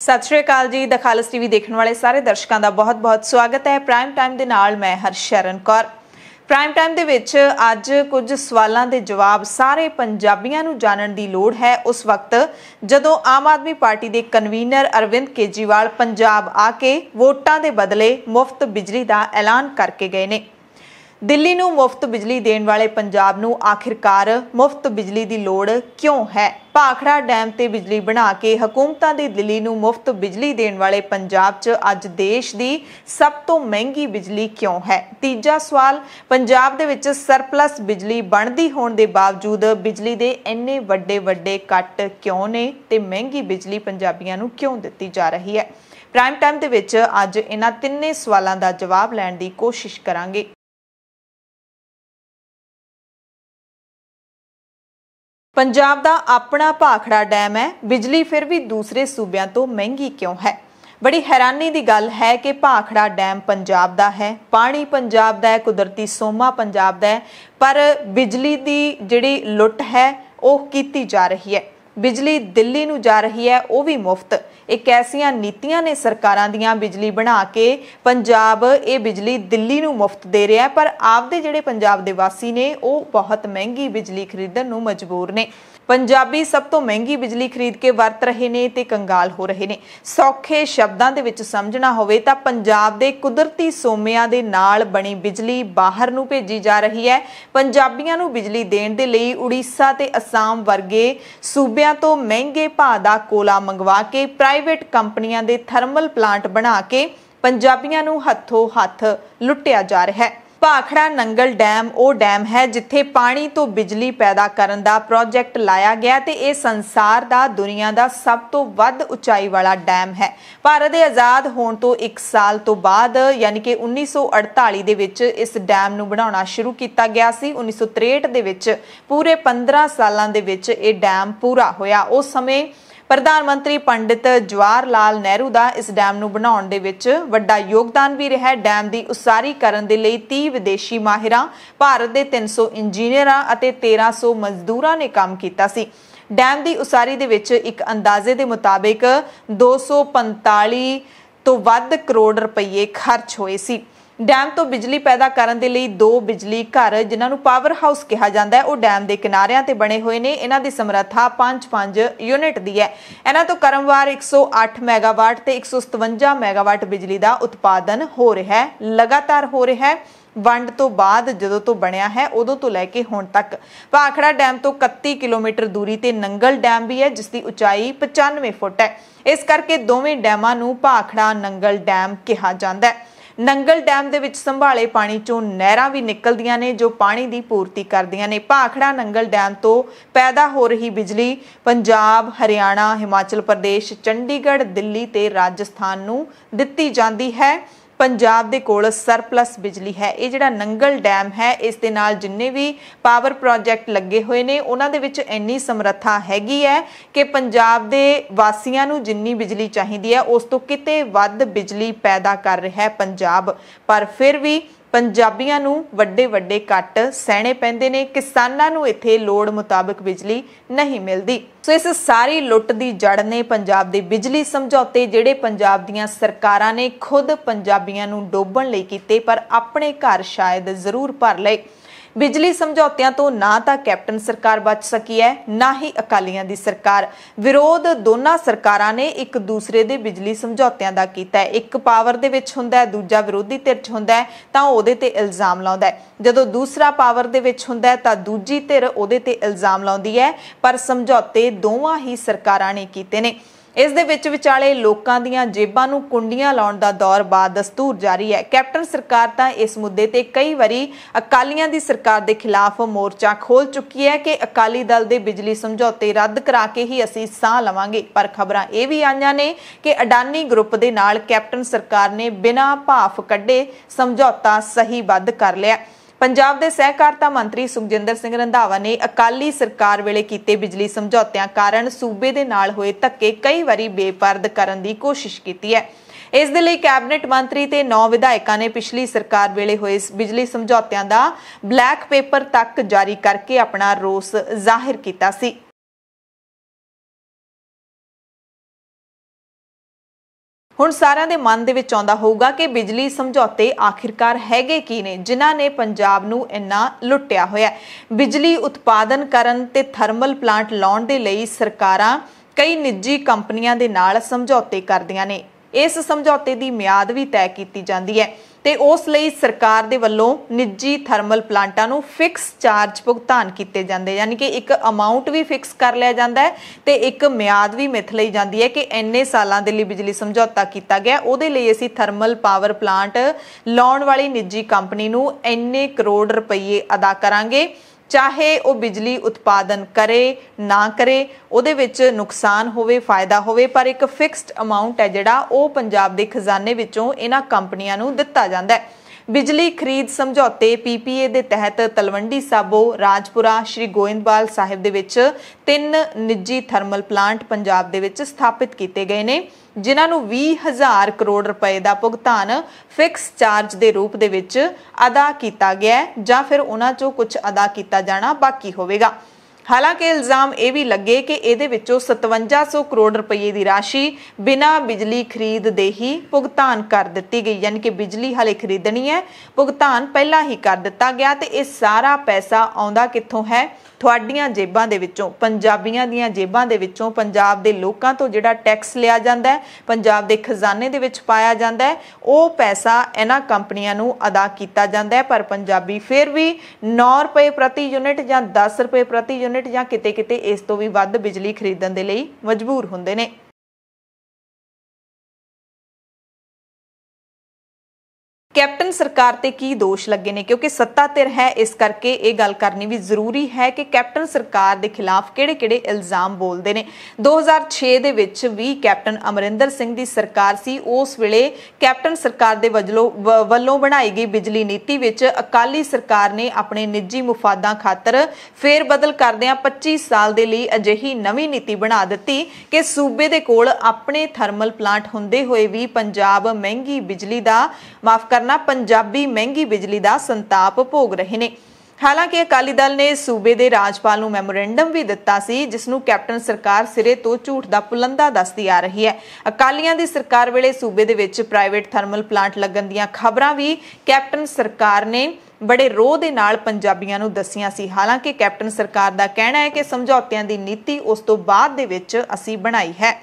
सत श्री अकाल जी। The खालस TV देखने वाले सारे दर्शकों का बहुत बहुत स्वागत है। प्राइम टाइम के नाल मैं हरशरण कौर। प्राइम टाइम दे विच अज कुछ सवालों के जवाब सारे पंजाबियों नूं जानन दी लोड़ है। उस वक्त जदों आम आदमी पार्टी के कन्वीनर अरविंद केजरीवाल पंजाब आके वोटां दे बदले मुफ्त बिजली का ऐलान करके गए ने। दिल्ली नूं मुफ्त बिजली देण वाले पंजाब नूं आखिरकार मुफ्त बिजली की लोड़ क्यों है? भाखड़ा डैम ते बिजली बना के हुकूमतां दे दिल्ली नूं मुफ्त बिजली देण वाले पंजाब च अज देश की सब तो महंगी बिजली क्यों है? तीजा सवाल, पंजाब दे विच सरपलस बिजली बनदी होण दे बावजूद बिजली दे इन्ने वड्डे वड्डे कट क्यों ने ते महंगी बिजली पंजाबियां नूं क्यों दित्ती जा रही है? प्राइम टाइम दे विच अज इन्हां तिन्ने सवालां दा जवाब लैण दी कोशिश करांगे। पंजाब दा अपना भाखड़ा डैम है, बिजली फिर भी दूसरे सूबियां तो महंगी क्यों है? बड़ी हैरानी की गल है कि भाखड़ा डैम पंजाब दा है, पानी पंजाब दा है, कुदरती सोमा पंजाब दा है, पर बिजली की जिहड़ी लुट है वह कीती जा रही है। बिजली दिल्ली नूं जा रही है, वह भी मुफ्त। एक ऐसियां नीतियां ने सरकारां दियां बिजली बना के पंजाब ये बिजली दिल्ली नूं मुफ्त दे रहा है, पर आपदे जिहड़े पंजाब दे वासी ने वो बहुत महंगी बिजली खरीदण नूं मजबूर ने। पंजाबी सब तो महंगी बिजली खरीद के वरत रहे ने ते कंगाल हो रहे ने। सौखे शब्दां दे विच समझना होवे तां पंजाब दे कुदरती सोमिਆਂ दे नाल बनी बिजली बाहर नूं भेजी जा रही है। पंजाबियां नूं बिजली देण दे लई उड़ीसा ते असम वर्गे सूबिਆਂ तो महंगे भाਅ दा कोला मंगवा के प्राइवेट कंपनियां दे थर्मल प्लांट बना के पंजाबियां नूं हत्थों हत्थ लुटिया जा रहा है। भाखड़ा नंगल डैम वो डैम है जिथे पानी तो बिजली पैदा करने का प्रोजेक्ट लाया गया ते ये संसार दा दुनिया का सब तो वध उचाई वाला डैम है। भारत के आज़ाद होने तो 1 साल तो बाद यानी कि 1948 दे विच इस डैम नूं बनाउणा शुरू किया गया सी। 1963 दे विच पूरे 15 सालां दे विच ये डैम पूरा होया। उस समय प्रधानमंत्री पंडित जवाहर लाल नेहरू का इस डैम नूं बनाउण दे विच वड्डा योगदान भी रहा। डैम की उसारी करन दे लई 30 विदेशी माहिरां, भारत के 300 इंजीनियरां अते 1300 मजदूरां ने काम कीता सी। डैम की उसारी दे विच एक अंदाजे के मुताबिक 245 तो वध करोड़ रुपये खर्च होए सी। डैम तो बिजली पैदा करने के लिए 2 बिजली घर जिन्होंने पावर हाउस कहा जाता है, वो डैम के किनारियां ते बने हुए ने। इन्हां दी समर्था 5 यूनिट दी है। इन्हां तो क्रमवार 108 मैगावाट ते 157 मैगावाट बिजली का उत्पादन हो रहा है, लगातार हो रहा है। वंड तो बाद जदों तो बनया है उदों तो लैके हुण तक। भाखड़ा डैम तो 31 किलोमीटर दूरी ते नंगल डैम भी है जिसकी उचाई 95 फुट है। इस करके दोवें डैमां नूं भाखड़ा नंगल डैम कहा जाता है। नंगल डैम दे विच संभाले पानी चों नहरां भी निकलदियां ने जो पानी की पूर्ति करदियां ने। भाखड़ा नंगल डैम तो पैदा हो रही बिजली पंजाब, हरियाणा, हिमाचल प्रदेश, चंडीगढ़, दिल्ली ते राजस्थान नूं दित्ती जांदी है। पंजाब दे कोल सरपलस बिजली है। ये जिहड़ा नंगल डैम है इस दे नाल जिन्ने भी पावर प्रोजेक्ट लगे हुए ने उन्हां दे विच इन्नी समर्था हैगी है कि पंजाब दे वासियां नूं जिन्नी बिजली चाहिदी है उस तो किते वध बिजली पैदा कर रहा है पंजाब। पर फिर भी पंजाबियां नूं वड्डे वड्डे कट सहने पैंदे ने। किसानां नूं इत्थे लोड़ मुताबिक बिजली नहीं मिलदी। सो इस सारी लुट दी जड़ ने पंजाब दे बिजली समझौते जिहड़े पंजाब दीयां सरकारां ने खुद पंजाबियां नूं डोबण लई कीते पर अपने घर शायद जरूर भर लए। बिजली समझौतियां तो ना तो कैप्टन सरकार बच सकी है ना ही अकालियां दी सरकार। विरोध दोनों सरकारां ने एक दूसरे दे बिजली समझौतियां दा कीता है। एक पावर दे विच हुंदा है, दूजा विरोधी धिर च हुंदा है तां उहदे ते इल्जाम लाउंदा है। जदों दूसरा पावर दे विच हुंदा है तां दूजी धिर उहदे ते इल्जाम लाउंदी है। पर समझौते दोवां ही सरकारां ने कीते ने। इस दे विच विचाले लोकां दीयां जेबां नूं कुंडियां लाउण दा दौर बादस्तूर जारी है। कैप्टन सरकार तां इस मुद्दे ते कई वारी अकालियां दी सरकार दे खिलाफ मोर्चा खोल चुकी है कि अकाली दल दे बिजली समझौते रद्द करा के ही असीं साह लवांगे। पर खबरां ये भी आईयां ने कि अडानी ग्रुप दे नाल कैप्टन सरकार ने बिना भाफ कड्डे समझौता सहीबद्ध कर लिया। पंजाब दे सहकारिता मंत्री सुखजिंदर सिंह रंधावा ने अकाली सरकार वेले कीते बिजली समझौतियां कारण सूबे दे नाल होए धक्के कई वारी बेपर्द करन दी कोशिश कीती है। इस दे लई कैबिनेट मंत्री ते 9 विधायकों ने पिछली सरकार वेले होए बिजली समझौतियां दा ब्लैक पेपर तक जारी करके अपना रोस जाहिर कीता सी। ਹੁਣ ਸਾਰਿਆਂ ਦੇ ਮਨ ਦੇ ਵਿੱਚ ਆਉਂਦਾ ਹੋਊਗਾ ਕਿ ਬਿਜਲੀ ਸਮਝੌਤੇ ਆਖਿਰਕਾਰ ਹੈਗੇ ਕੀ ਨੇ ਜਿਨ੍ਹਾਂ ਨੇ ਪੰਜਾਬ ਨੂੰ ਇੰਨਾ ਲੁੱਟਿਆ ਹੋਇਆ। ਬਿਜਲੀ ਉਤਪਾਦਨ ਕਰਨ ਤੇ ਥਰਮਲ ਪਲਾਂਟ ਲਾਉਣ ਦੇ ਲਈ ਸਰਕਾਰਾਂ ਕਈ ਨਿੱਜੀ ਕੰਪਨੀਆਂ ਦੇ ਨਾਲ ਸਮਝੌਤੇ ਕਰਦੀਆਂ ਨੇ। ਇਸ ਸਮਝੌਤੇ ਦੀ ਮਿਆਦ ਵੀ ਤੈਅ ਕੀਤੀ ਜਾਂਦੀ ਹੈ ਤੇ ਉਸ ਲਈ ਸਰਕਾਰ ਦੇ ਵੱਲੋਂ ਨਿੱਜੀ ਥਰਮਲ ਪਲਾਂਟਾਂ ਨੂੰ ਫਿਕਸ ਚਾਰਜ ਭੁਗਤਾਨ ਕੀਤੇ ਜਾਂਦੇ, ਯਾਨੀ ਕਿ ਇੱਕ ਅਮਾਉਂਟ ਵੀ ਫਿਕਸ ਕਰ ਲਿਆ ਜਾਂਦਾ ਹੈ ਤੇ ਇੱਕ ਮਿਆਦ ਵੀ ਮਿਥ ਲਈ ਜਾਂਦੀ ਹੈ ਕਿ ਇੰਨੇ ਸਾਲਾਂ ਦੇ ਲਈ ਬਿਜਲੀ ਸਮਝੌਤਾ ਕੀਤਾ ਗਿਆ, ਉਹਦੇ ਲਈ ਅਸੀਂ ਥਰਮਲ ਪਾਵਰ ਪਲਾਂਟ ਲਾਉਣ ਵਾਲੀ ਨਿੱਜੀ ਕੰਪਨੀ ਨੂੰ ਇੰਨੇ ਕਰੋੜ ਰੁਪਏ ਅਦਾ ਕਰਾਂਗੇ। ਚਾਹੇ ਉਹ ਬਿਜਲੀ ਉਤਪਾਦਨ करे ना करे, ਉਹਦੇ ਵਿੱਚ ਨੁਕਸਾਨ ਹੋਵੇ फायदा ਹੋਵੇ, पर एक फिक्स्ड अमाउंट है ਜਿਹੜਾ ਉਹ ਪੰਜਾਬ ਦੇ ਖਜ਼ਾਨੇ ਵਿੱਚੋਂ ਇਹਨਾਂ ਕੰਪਨੀਆਂ ਨੂੰ ਦਿੱਤਾ ਜਾਂਦਾ ਹੈ। ਬਿਜਲੀ ਖਰੀਦ ਸਮਝੌਤੇ PPA ਦੇ ਤਹਿਤ ਤਲਵੰਡੀ ਸਾਬੋ, ਰਾਜਪੁਰਾ, ਸ਼੍ਰੀ ਗੋਇੰਦਵਾਲ ਸਾਹਿਬ ਦੇ ਵਿੱਚ 3 ਨਿੱਜੀ ਥਰਮਲ ਪਲਾਂਟ ਪੰਜਾਬ ਦੇ ਵਿੱਚ ਸਥਾਪਿਤ ਕੀਤੇ ਗਏ ਨੇ ਜਿਨ੍ਹਾਂ ਨੂੰ 20,000 ਕਰੋੜ ਰੁਪਏ ਦਾ ਭੁਗਤਾਨ ਫਿਕਸ ਚਾਰਜ ਦੇ ਰੂਪ ਦੇ ਵਿੱਚ ਅਦਾ ਕੀਤਾ ਗਿਆ ਜਾਂ ਫਿਰ ਉਹਨਾਂ ਚੋਂ ਕੁਝ ਅਦਾ ਕੀਤਾ ਜਾਣਾ ਬਾਕੀ ਹੋਵੇਗਾ। हालांकि इल्जाम ये भी लगे कि ये 5700 करोड़ रुपये की राशि बिना बिजली खरीद दे ही भुगतान कर दी गई, यानी कि बिजली हाले खरीदनी है, भुगतान पहला ही कर दिता गया। तो ये सारा पैसा आउंदा कित्थों है? तुहाडियां जेबां दे विचों, पंजाबियां दीयां जेबां दे विचों, पंजाब दे लोकां तो जिहड़ा टैक्स लिया जांदा है, पंजाब दे खजाने दे विच पाया जांदा है, वो पैसा इन्हां कंपनियां नूं अदा कीता जांदा है। पर पंजाबी फिर भी 9 रुपए प्रति यूनिट जां 10 रुपए प्रति यूनिट जां किते किते इस तो भी वध बिजली खरीदण दे लई मजबूर हुंदे ने। कैप्टन सरकार ते की दोष लगे ने, क्योंकि सत्ता धिर है इस करके ये गल करनी भी जरूरी है कि कैप्टन सरकार के खिलाफ किहड़े-किहड़े इल्जाम बोलते हैं। 2006 दे विच भी कैप्टन अमरिंदर सिंह दी सरकार सी, उस वेले कैप्टन सरकार दे वल्लों बनाई गई बिजली नीति विच अकाली सरकार ने अपने निजी मुफादां खातर फेर बदल करदिआं 25 साल दे लई अजिही नवीं नीति बना दित्ती कि सूबे दे कोल अपने थर्मल प्लांट हुंदे होए भी पंजाब महंगी बिजली दा माफ करना पंजाबी महंगी बिजली का संताप भोग रहे ने। हालांकि अकाली दल ने सूबे के राजपाल नूं मैमोरेंडम भी दिता सी जिसनूं कैप्टन सरकार सिरे तो झूठ का पुलंदा दसदी आ रही है। अकालियां दी सरकार वेले सूबे दे विच प्राइवेट थर्मल प्लांट लगन दीआं खबरां भी कैप्टन सरकार ने बड़े रोह दे नाल पंजाबियां नूं दसियां सी। हालांकि कैप्टन सरकार दा कहना है कि समझौतियां दी नीति उस तो बाद दे विच असीं बनाई है।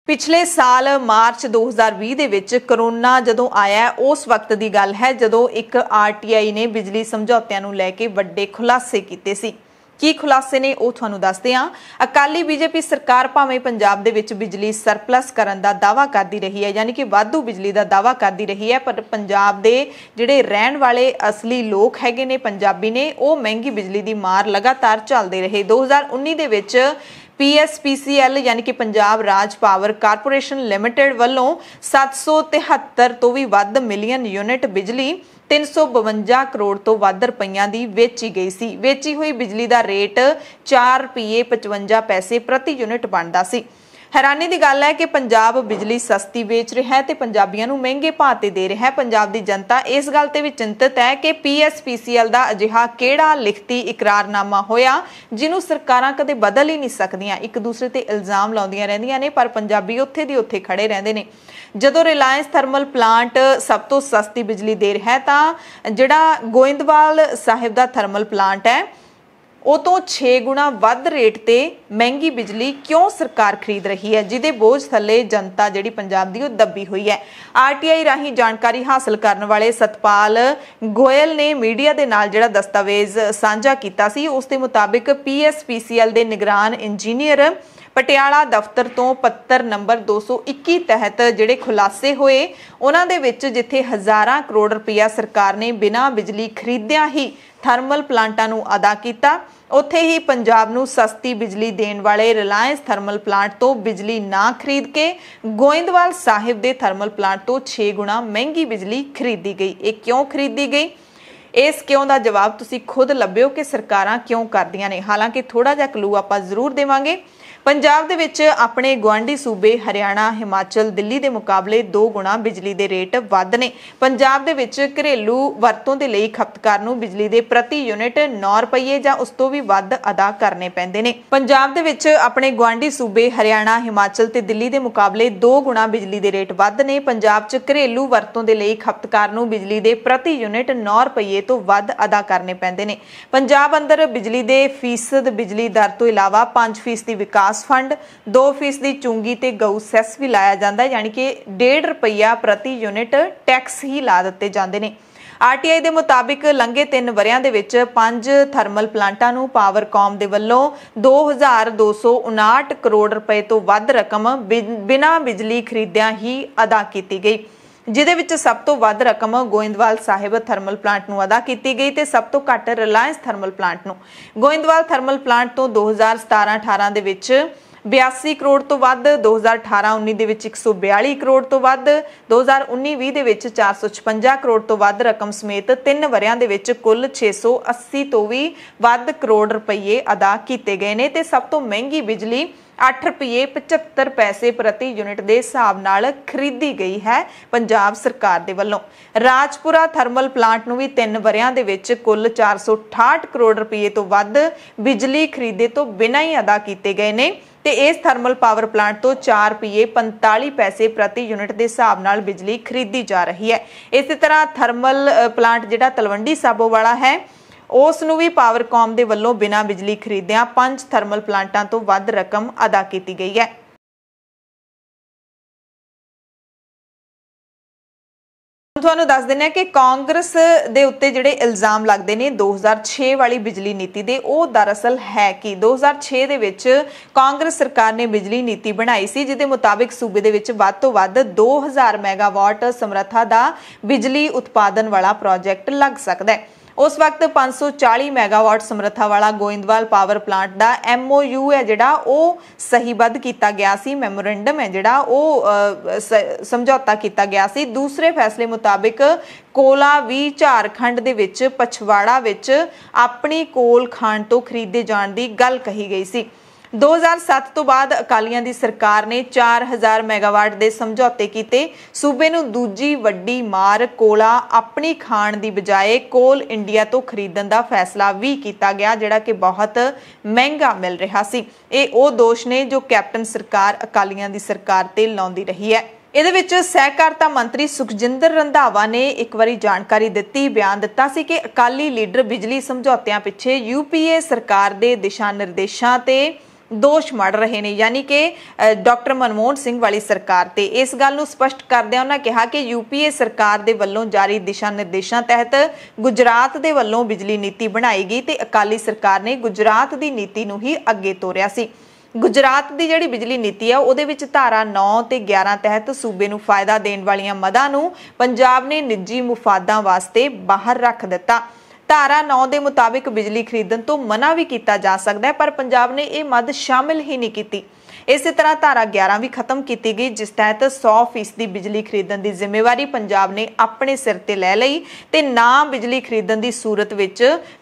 पिछले साल मार्च 2020 ਦੇ ਵਿੱਚ ਕਰੋਨਾ ਜਦੋਂ ਆਇਆ ਉਸ ਵਕਤ ਦੀ ਗੱਲ ਹੈ ਜਦੋਂ ਇੱਕ RTI ਨੇ ਬਿਜਲੀ ਸਮਝੌਤਿਆਂ ਨੂੰ ਲੈ ਕੇ ਵੱਡੇ ਖੁਲਾਸੇ ਕੀਤੇ ਸੀ। ਕੀ ਖੁਲਾਸੇ ਨੇ ਉਹ ਤੁਹਾਨੂੰ ਦੱਸਦੇ ਹਾਂ। ਅਕਾਲੀ BJP ਸਰਕਾਰ ਭਾਵੇਂ ਪੰਜਾਬ ਦੇ ਵਿੱਚ ਬਿਜਲੀ ਸਰਪਲਸ ਕਰਨ ਦਾ ਦਾਅਵਾ ਕਰਦੀ ਰਹੀ ਹੈ, ਯਾਨੀ ਕਿ ਵਾਧੂ ਬਿਜਲੀ ਦਾ ਦਾਅਵਾ ਕਰਦੀ ਰਹੀ ਹੈ, ਪਰ ਪੰਜਾਬ ਦੇ ਜਿਹੜੇ ਰਹਿਣ ਵਾਲੇ ਅਸਲੀ ਲੋਕ ਹੈਗੇ ਨੇ ਪੰਜਾਬੀ ਨੇ ਉਹ ਮਹਿੰਗੀ ਬਿਜਲੀ ਦੀ ਮਾਰ ਲਗਾਤਾਰ ਝੱਲਦੇ ਰਹੇ। 2019 ਦੇ ਵਿੱਚ PSPCL यानी कि पंजाब राज पावर कारपोरेशन लिमिटेड वालों 773 तो भी वध मिलियन यूनिट बिजली 352 करोड़ तो वध रुपइयां दी वेची गई सी। वेची हुई बिजली का रेट 4 रुपये 55 पैसे प्रति यूनिट बनता सी। हैरानी की गल है कि पंजाब बिजली सस्ती बेच रहा है तो पंजाबियों नूं महंगे भाव ते दे रहा है। पंजाब की जनता इस गल ते भी चिंतित है कि PSPCL का अजिहा किहड़ा लिखती इकरारनामा होया जिन्हों सरकारां कदे बदल ही नहीं सकदियां। एक दूसरे ते इल्जाम लाउंदियां रहिंदियां ने पर पंजाबी उत्थे दी उत्थे खड़े रहिंदे ने। जदों रिलायंस थर्मल प्लांट सब तो सस्ती बिजली दे रहा है तो जिहड़ा गोइंदवाल साहिब का थर्मल प्लांट है ਉਹ ਤੋਂ 6 गुणा ਵੱਧ ਰੇਟ ਤੇ ਮਹਿੰਗੀ ਬਿਜਲੀ ਕਿਉਂ ਸਰਕਾਰ ਖਰੀਦ ਰਹੀ ਹੈ, ਜਿਹਦੇ ਬੋਝ ਥੱਲੇ ਜਨਤਾ ਜਿਹੜੀ ਪੰਜਾਬ ਦੀ ਉਹ ਦੱਬੀ ਹੋਈ ਹੈ। RTI ਰਾਹੀਂ ਜਾਣਕਾਰੀ ਹਾਸਲ ਕਰਨ ਵਾਲੇ ਸਤਪਾਲ ਗੋਇਲ ਨੇ ਮੀਡੀਆ ਦੇ ਨਾਲ ਜਿਹੜਾ ਦਸਤਾਵੇਜ਼ ਸਾਂਝਾ ਕੀਤਾ ਸੀ ਉਸ ਦੇ ਮੁਤਾਬਿਕ PSPCL ਦੇ ਨਿਗਰਾਨ ਇੰਜੀਨੀਅਰ ਪਟਿਆਲਾ ਦਫ਼ਤਰ ਤੋਂ ਪੱਤਰ ਨੰਬਰ 221 ਤਹਿਤ ਜਿਹੜੇ ਖੁਲਾਸੇ ਹੋਏ ਉਹਨਾਂ ਦੇ ਵਿੱਚ ਜਿੱਥੇ ਹਜ਼ਾਰਾਂ ਕਰੋੜ ਰੁਪਇਆ ਸਰਕਾਰ ਨੇ ਬਿਨਾਂ ਬਿਜਲੀ ਖਰੀਦਿਆਂ ਹੀ ਥਰਮਲ ਪਲਾਂਟਾਂ ਨੂੰ ਅਦਾ ਕੀਤਾ, ਉੱਥੇ ਹੀ ਪੰਜਾਬ ਨੂੰ ਸਸਤੀ ਬਿਜਲੀ ਦੇਣ ਵਾਲੇ ਰਿਲਾਇੰਸ ਥਰਮਲ ਪਲਾਂਟ ਤੋਂ ਬਿਜਲੀ ਨਾ ਖਰੀਦ ਕੇ ਗੋਇੰਦਵਾਲ ਸਾਹਿਬ ਦੇ ਥਰਮਲ ਪਲਾਂਟ ਤੋਂ 6 ਗੁਣਾ ਮਹਿੰਗੀ ਬਿਜਲੀ ਖਰੀਦੀ ਗਈ। ਇਹ ਕਿਉਂ ਖਰੀਦੀ ਗਈ? ਇਸ ਕਿਉਂ ਦਾ ਜਵਾਬ ਤੁਸੀਂ ਖੁਦ ਲੱਭਿਓ ਕਿ ਸਰਕਾਰਾਂ ਕਿਉਂ ਕਰਦੀਆਂ ਨੇ। ਹਾਲਾਂਕਿ ਥੋੜਾ ਜਿਹਾ ਕਲੂ ਆਪਾਂ ਜ਼ਰੂਰ ਦੇਵਾਂਗੇ। पंजाब दे विच अपने गुआंढी सूबे हरियाणा, हिमाचल, दिल्ली के मुकाबले 2 गुणा बिजली के रेट वध ने। पंजाब दे विच घरेलू वरतों के लिए खपतकार नूं बिजली के प्रति यूनिट 9 रुपये जां उस तों भी वध अदा करने पैंदे ने। पंजाब दे विच अपने गुआंढी सूबे हरियाणा, हिमाचल ते दिल्ली के मुकाबले 2 गुणा बिजली के रेट वध ने। पंजाब च घरेलू वरतों के लिए खपतकार नूं बिजली के प्रति यूनिट 9 रुपये तो वध अदा करने पैंदे ने। पंजाब अंदर बिजली के फीसद बिजली दर तो इलावा 5% विकास फंड, 2% चुंगी ते गऊ सैस भी लाया जाता है, यानी कि 1.5 रुपया प्रति यूनिट टैक्स ही ला दिते जाते हैं। RTI के मुताबिक लंघे 3 वरियां दे विच 5 थर्मल प्लांटां नूं पावरकॉम दे वल्लों 2259 करोड़ रुपए तो वध रकम बिना बिजली खरीदियां ही अदा की गई, जिहदे विच सब तो वध रकम गोइंदवाल साहिब थर्मल प्लांट नूं अदा की गई ते सब तो घट रिलायंस थर्मल प्लांट नूं। गोइंदवाल थर्मल प्लांट तो 2017-18 दे विच 82 करोड़ तो वध, 2018-19 दे विच 142 करोड़ तो वध, 2019-20 दे विच 456 करोड़ तो वध रकम समेत 3 वरियां दे विच कुल 680 तो भी वध करोड़ रुपये अदा किए गए ने ते सब तो महंगी बिजली 8 रुपये 75 पैसे प्रति यूनिट के हिसाब नाल खरीदी गई है पंजाब सरकार दे वल्लों। राजपुरा थर्मल प्लांट नूं भी 3 वरियां दे विच कुल 468 करोड़ रुपये तो वध बिजली खरीदे तो बिना ही अदा किए गए ने ते इस थर्मल पावर प्लांट तो 4 रुपये 45 पैसे प्रति यूनिट के हिसाब नाल बिजली खरीदी जा रही है। इस तरह थर्मल प्लांट जिहड़ा तलवंडी साबो वाला है उस नूं भी पावरकॉम दे वल्लों बिना बिजली खरीदिया 5 थर्मल प्लांटां तो वध रकम अदा की गई है। ਤੁਹਾਨੂੰ ਦੱਸ ਦਿੰਦੇ कि कांग्रेस ਦੇ ਉੱਤੇ ਜਿਹੜੇ ਇਲਜ਼ਾਮ ਲੱਗਦੇ ਨੇ 2006 ਵਾਲੀ ਬਿਜਲੀ ਨੀਤੀ ਦੇ, ਉਹ ਦਰਅਸਲ ਹੈ ਕਿ 2006 ਦੇ ਵਿੱਚ ਕਾਂਗਰਸ ਸਰਕਾਰ ਨੇ ਬਿਜਲੀ ਨੀਤੀ ਬਣਾਈ ਸੀ ਜਿਹਦੇ ਮੁਤਾਬਿਕ ਸੂਬੇ ਦੇ ਵਿੱਚ ਵੱਧ ਤੋਂ ਵੱਧ 2000 ਮੈਗਾਵਾਟ ਸਮਰੱਥਾ ਦਾ ਬਿਜਲੀ ਉਤਪਾਦਨ ਵਾਲਾ ਪ੍ਰੋਜੈਕਟ ਲੱਗ ਸਕਦਾ ਹੈ। उस वक्त 540 मैगावाट समर्था वाला गोइंदवाल पावर प्लांट का MOU है जिहड़ा वो सहीबद्ध किया गया सी, मैमोरेंडम है जिहड़ा वो समझौता किया गया सी। दूसरे फैसले मुताबिक कोला भी झारखंड दे विच पछवाड़ा विच अपनी कोल खाण तो खरीदे जाण दी गल कही गई सी। 2007 तो बाद अकालियां दी सरकार ने 4000 मैगावाट दे समझौते कीते। सूबे नूं दूजी वड्डी मार कोला अपनी खाण दी बजाए कोल इंडिया तो खरीदण दा फैसला भी कीता गया जिहड़ा कि बहुत महंगा मिल रहा सी। ये वो दोष ने जो कैप्टन सरकार अकालियां दी सरकार ते लाउंदी रही है। ਇਹਦੇ ਵਿੱਚ ਸਹਿਕਾਰਤਾ ਮੰਤਰੀ ਸੁਖਜਿੰਦਰ ਰੰਧਾਵਾ ने एक बारी जानकारी दी, बयान दिता सी कि अकाली लीडर बिजली समझौतियां पिछे UPA सरकार दे दिशा निर्देशों ते दोष मड़ रहे ने, यानी कि डॉक्टर मनमोहन सिंह वाली सरकार ते। इस गल नूं स्पष्ट करदे उन्होंने कहा कि UPA सरकार दे वल्लों जारी दिशा निर्देशों तहत गुजरात दे वल्लों बिजली नीति बनाई गई ते अकाली सरकार ने गुजरात दी नीति नूं ही अगे तोरिया सी। गुजरात की जिहड़ी बिजली नीति है उहदे विच धारा 9 ते 11 तहत सूबे नूं फायदा देण वालियां मदां नूं पंजाब ने निजी मुफादां वास्ते बाहर रख दिता। धारा 9 के मुताबिक बिजली खरीदण तो मना भी किया जा सकता है, पर पंजाब ने यह मद शामिल ही नहीं की। इस तरह धारा 11 भी खत्म की गई जिस तहत 100% बिजली खरीदण की जिम्मेवारी पंजाब ने अपने सिर ते लै लई ते ना बिजली खरीदण की सूरत विच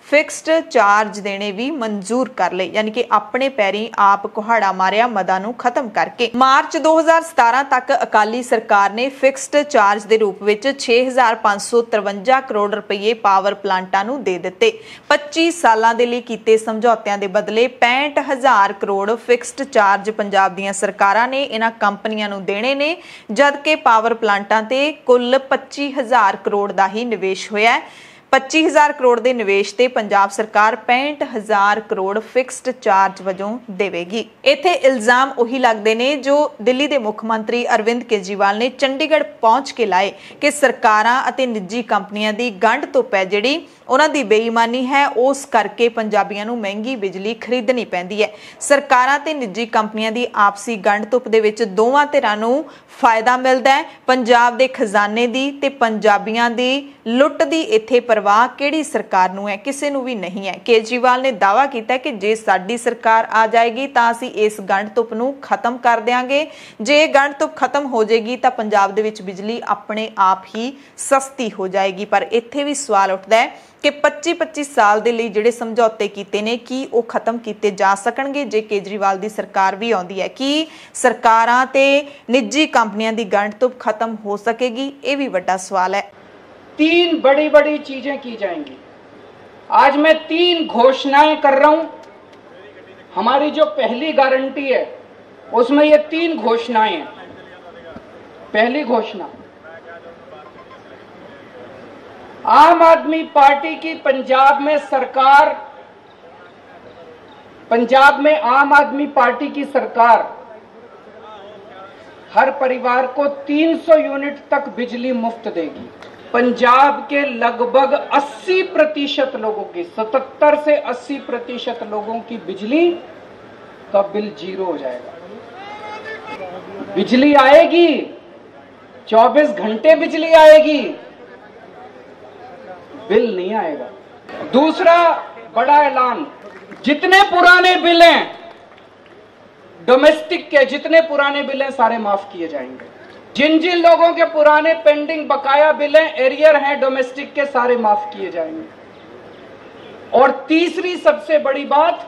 फिक्सड चार्ज देने भी मंजूर कर ले, यानी कि अपने पैरी आप कुहाड़ा मारिया मदां नूं खत्म करके। मार्च 2017 तक अकाली सरकार ने फिक्सड चार्ज के रूप में 6553 करोड़ रुपये पावर प्लांटां नूं दे दिते। 25 सालां दे लई कीते समझौतियां दे बदले 65,000 करोड़ फिक्सड चार्ज पंजाब दीयां सरकारां ने इन्हां कंपनियां नूं देने ने, जबकि पावर प्लांटां ते कुल 25,000 करोड़ दा ही निवेश होया है। 25,000 करोड़ के निवेश से पंजाब सरकार 65,000 करोड़ फिक्सड चार्ज वजों देवेगी। इत्थे इल्जाम उही लगते हैं जो दिल्ली के मुख मंत्री अरविंद केजरीवाल ने चंडीगढ़ पहुंच के लाए कि सरकारां अते निजी कंपनियां दी गंढ धुप है जिहड़ी उन्हां दी बेईमानी है, उस करके पंजाबियां नूं महंगी बिजली खरीदनी पैंदी है। सरकारां ते निजी कंपनियां दी आपसी गंढ धुप दे विच दोवां धिरां नूं फायदा मिलदा है। पंजाब दे खजाने दी ते पंजाबियां दी लुੱਟ दी इत्थे परवाह किहड़ी सरकार नूं है, किसी नूं भी नहीं है। केजरीवाल ने दावा किया कि जे साडी सरकार आ जाएगी तां असीं इस गंढ धुप नूं खत्म कर देंगे। जे गंढ धुप खत्म हो जाएगी तां पंजाब दे विच बिजली अपने आप ही सस्ती हो जाएगी। पर इत्थे भी सवाल उठदा है कि 25-25 साल के लिए जिहड़े समझौते कीते ने की वो खत्म किए जा सकणगे जे केजरीवाल की सरकार भी आउंदी है। कि सरकारां ते निजी कंपनियां दी गंढ धुप खत्म हो सकेगी, ये भी बड़ा सवाल है। 3 बड़ी बड़ी चीजें की जाएंगी। आज मैं 3 घोषणाएं कर रहा हूं। हमारी जो पहली गारंटी है उसमें ये 3 घोषणाएं हैं। पहली घोषणा, आम आदमी पार्टी की पंजाब में सरकार, पंजाब में आम आदमी पार्टी की सरकार हर परिवार को 300 यूनिट तक बिजली मुफ्त देगी। पंजाब के लगभग 80% लोगों की, 77 से 80% लोगों की बिजली का बिल 0 हो जाएगा। बिजली आएगी, 24 घंटे बिजली आएगी, बिल नहीं आएगा। दूसरा बड़ा ऐलान, जितने पुराने बिल हैं डोमेस्टिक के, जितने पुराने बिल हैं सारे माफ किए जाएंगे। जिन जिन लोगों के पुराने पेंडिंग बकाया बिल हैं, एरियर हैं डोमेस्टिक के, सारे माफ किए जाएंगे। और तीसरी सबसे बड़ी बात,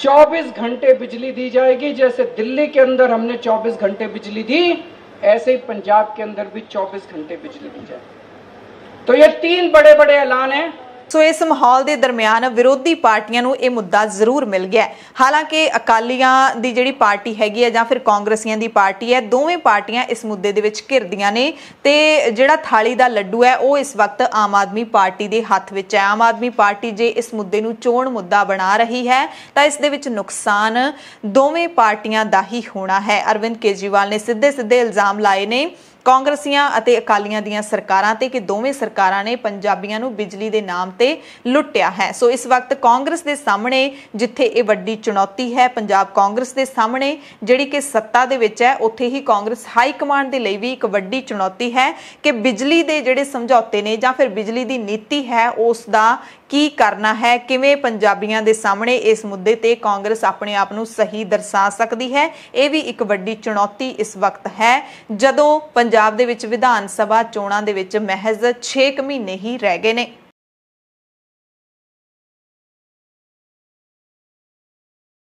24 घंटे बिजली दी जाएगी। जैसे दिल्ली के अंदर हमने 24 घंटे बिजली दी, ऐसे ही पंजाब के अंदर भी 24 घंटे बिजली दी जाएगी। तो ये 3 बड़े बड़े ऐलान हैं। सो इस माहौल के दरमियान विरोधी पार्टियां नूं यह मुद्दा जरूर मिल गया है। हालांकि अकालियां दी जिहड़ी पार्टी हैगी है जां फिर कांग्रेसियां दी पार्टी है, दोवें पार्टियां इस मुद्दे दे विच घिरदियां ने ते जिहड़ा थाली दा लड्डू है वो इस वक्त आम आदमी पार्टी दे हत्थ विच है। आम आदमी पार्टी जे इस मुद्दे नूं चोण मुद्दा बना रही है तां इस दे विच नुकसान दोवें पार्टियां दा ही होना है। अरविंद केजरीवाल ने सीधे सीधे इल्जाम लाए ने कांग्रेसियां अते अकालियां दियां सरकारां ते कि दोवें सरकारां ने पंजाबियां नूं बिजली दे नाम ते लुट्टिया है। सो इस वक्त कांग्रेस दे सामने जिथे ये वड्डी चुनौती है, पंजाब कांग्रेस दे सामने जिहड़ी कि सत्ता दे विच है, उत्थे ही कांग्रेस हाई कमांड दे लई भी एक वड्डी चुनौती है कि बिजली दे जिहड़े समझौते ने जां फिर बिजली दी नीति है उस दा की करना है, किवें पंजाबियां दे सामने इस मुद्दे ते कांग्रेस अपने आप नूं सही दर्शा सकदी है। यह भी एक वड्डी चुनौती इस वक्त है जदों पंजाब दे विच विधान सभा चोणां दे विच महज 6 महीने ही रह गए ने।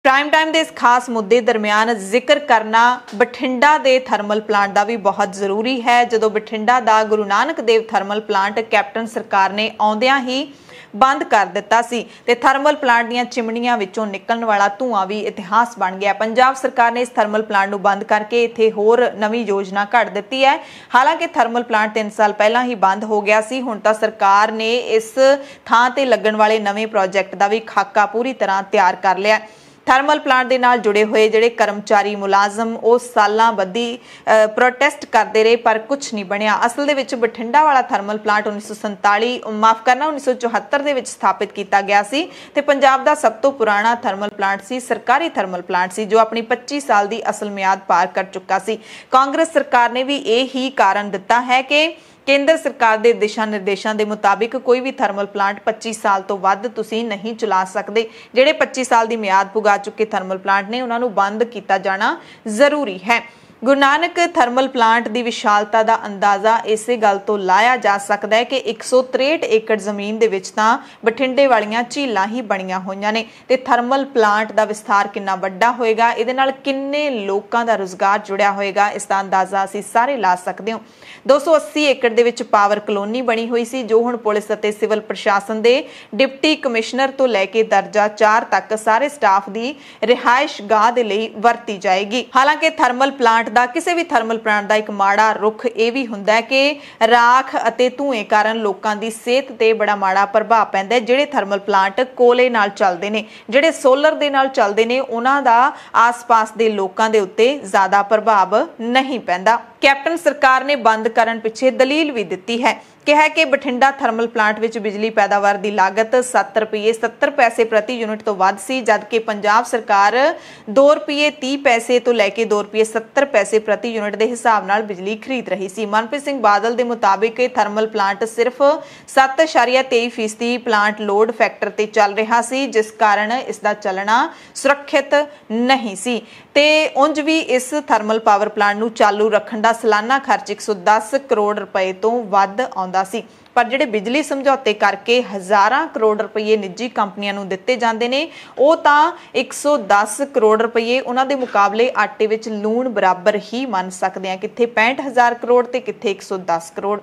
प्राइम टाइम के इस खास मुद्दे दरमियान जिक्र करना बठिंडा के थर्मल प्लांट का भी बहुत जरूरी है। जदों बठिंडा का Guru Nanak Dev thermal plant captain सरकार ने आउंदियां ही बंद कर दिता सी ते थर्मल प्लांट दीयां चिमनियां विचों निकलण वाला धुआं भी इतिहास बन गया। पंजाब सरकार ने इस थर्मल प्लांट नूं बंद करके इत्थे होर नवीं योजना घड़ दित्ती है। हालांकि थर्मल प्लांट 3 साल पहलां ही बंद हो गया सी। हुण तां सरकार ने इस थां ते लगण वाले नवें प्रोजैक्ट का भी खाका पूरी तरह तैयार कर लिया। थर्मल प्लांट के नाल जुड़े हुए जिहड़े कर्मचारी मुलाजम वो सालां बद्धी प्रोटेस्ट करते रहे पर कुछ नहीं बनिया। असल दे विच बठिंडा वाला थर्मल प्लांट 1974 दे विच स्थापित किया गया सी ते पंजाब दा सब तो पुराना थर्मल प्लांट सी, सरकारी थर्मल प्लांट सी जो अपनी 25 साल की असल मियाद पार कर चुका सी। कांग्रेस सरकार ने भी यही कारण दिता है कि केंद्र सरकार के दिशा निर्देशों के मुताबिक कोई भी थर्मल प्लांट 25 साल तो वध तुसीं नहीं चला सकते। जिहड़े 25 साल की मियाद पुगा चुके थर्मल प्लांट ने उन्होंने बंद किया जाना जरूरी है। गुरु नानक थर्मल प्लांट की विशालता का अंदाजा इसे गल तो लाया जा सकता है कि 163 एकड़ जमीन के विच तां बठिंडे वालियां झीलां ही बणियां होईयां ने ते थर्मल प्लांट का विस्तार कितना वड्डा होएगा, इहदे नाल किन्ने लोकां दा रोजगार जुड़िया होएगा, इसका अंदाजा असीं सारे ला सकते हो। 280 एकड़ दे विच पावर कलोनी बनी हुई सी जो हुण पुलिस अते सिविल प्रशासन के डिप्टी कमिश्नर तो लैके दर्जा 4 तक सारे स्टाफ की रिहायश गाह दे लई वरती जाएगी। हालांकि थर्मल प्लांट दा किसी भी थर्मल प्लांट का एक माड़ा रुख यह भी हुंदा है कि राख अते धुएं कारण लोगों की सेहत ते बड़ा माड़ा प्रभाव पैंदा है। जिहड़े थर्मल प्लांट कोले नाल चलदे ने, जिहड़े सोलर दे नाल चलदे ने, उन्हां दा आस पास दे लोकां दे उत्ते ज़्यादा प्रभाव नहीं पैंदा। कैप्टन सरकार ने बंद करन पिछे दलील भी दित्ती है कहा कि बठिंडा थर्मल प्लांट विच बिजली पैदावार की लागत 7 रुपये 70 पैसे प्रति यूनिट तो वध सी, जबकि पंजाब सरकार 2 रुपये 30 पैसे तो लैके 2 रुपये 70 पैसे प्रति यूनिट के हिसाब नाल बिजली खरीद रही सी। मनप्रीत सिंह बादल के मुताबिक थर्मल प्लांट सिर्फ 7.23% प्लांट लोड फैक्टर ते चल रहा सी, जिस कारण इसका चलना सुरक्षित नहीं सी ते उंज भी इस थर्मल पावर प्लांट नूं चालू रखण दा सालाना खर्च 110 करोड़ रुपए तो वध आउंदा सी। पर जिहड़े बिजली समझौते करके हज़ारां करोड़ रुपये निजी कंपनियां नूं दित्ते जांदे ने, वो तां 110 करोड़ रुपये उन्हां दे मुकाबले आटे विच लूण बराबर ही मन सकदे आ, कित्थे 65,000 करोड़ ते कित्थे 110 करोड़।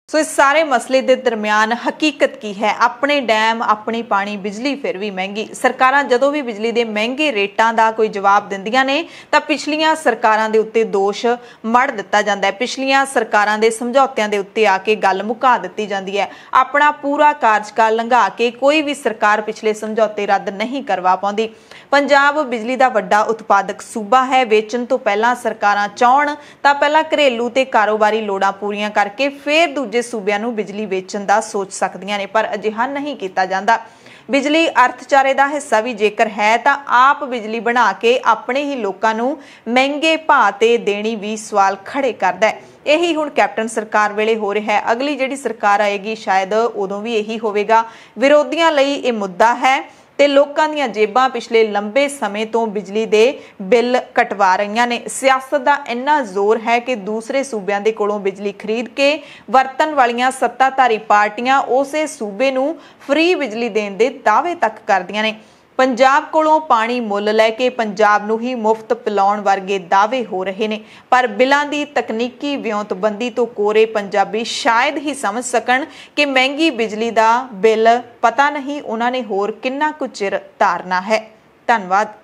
सो इस सारे मसले के दरमियान हकीकत की है? अपने डैम अपनी पानी बिजली फिर भी महंगी। सरकारां जदों भी बिजली के महंगे रेटां का कोई जवाब दिंदियां ने तां पिछलियां सरकारां दे उत्ते दोष मड़ दिता जांदा है, पिछलियां सरकारां दे समझौतियां दे उत्ते आके गल मुका दित्ती जांदी है। अपना पूरा कार्यकाल लंघा के कोई भी सरकार पिछले समझौते रद्द नहीं करवा पाउंदी। पंजाब बिजली का वड्डा उत्पादक सूबा है। वेचण तो पहलां सरकारां चाहण तां पहलां घरेलू ते कारोबारी लोड़ां पूरीआं करके फिर दूजे सूबिਆਂ ਨੂੰ बिजली वेचण ਦਾ सोच सकदियां ने, पर अजिहा नहीं कीता जांदा। बिजली अर्थचारे का हिस्सा भी जेकर है तो आप बिजली बना के अपने ही लोगों को महंगे भाव ते देनी भी सवाल खड़े करता है। यही हुण कैप्टन सरकार वेले हो रहा है। अगली जिहड़ी सरकार आएगी शायद उदों भी यही होवेगा। विरोधियों लई ये मुद्दा है ते लोकां दीआं जेबां पिछले लंबे समय तो बिजली दे बिल कटवा रहीआं ने। सियासत दा इन्ना जोर है कि दूसरे सूबिਆਂ दे कोलों बिजली खरीद के वरतन वालियां सत्ताधारी पार्टियां उसे सूबे नूं फ्री बिजली देण दे दावे तक करदियां ने। पंजाब कोलों पानी मुल लैके पंजाब नूं ही मुफ्त पिलाउण वर्गे दावे हो रहे ने, पर बिलां दी तकनीकी विਉਂਤਬੰਦੀ तो कोरे पंजाबी शायद ही समझ सकण कि महंगी बिजली दा बिल पता नहीं उन्हां ने होर किन्ना कुछ चिर तारना है। धन्नवाद।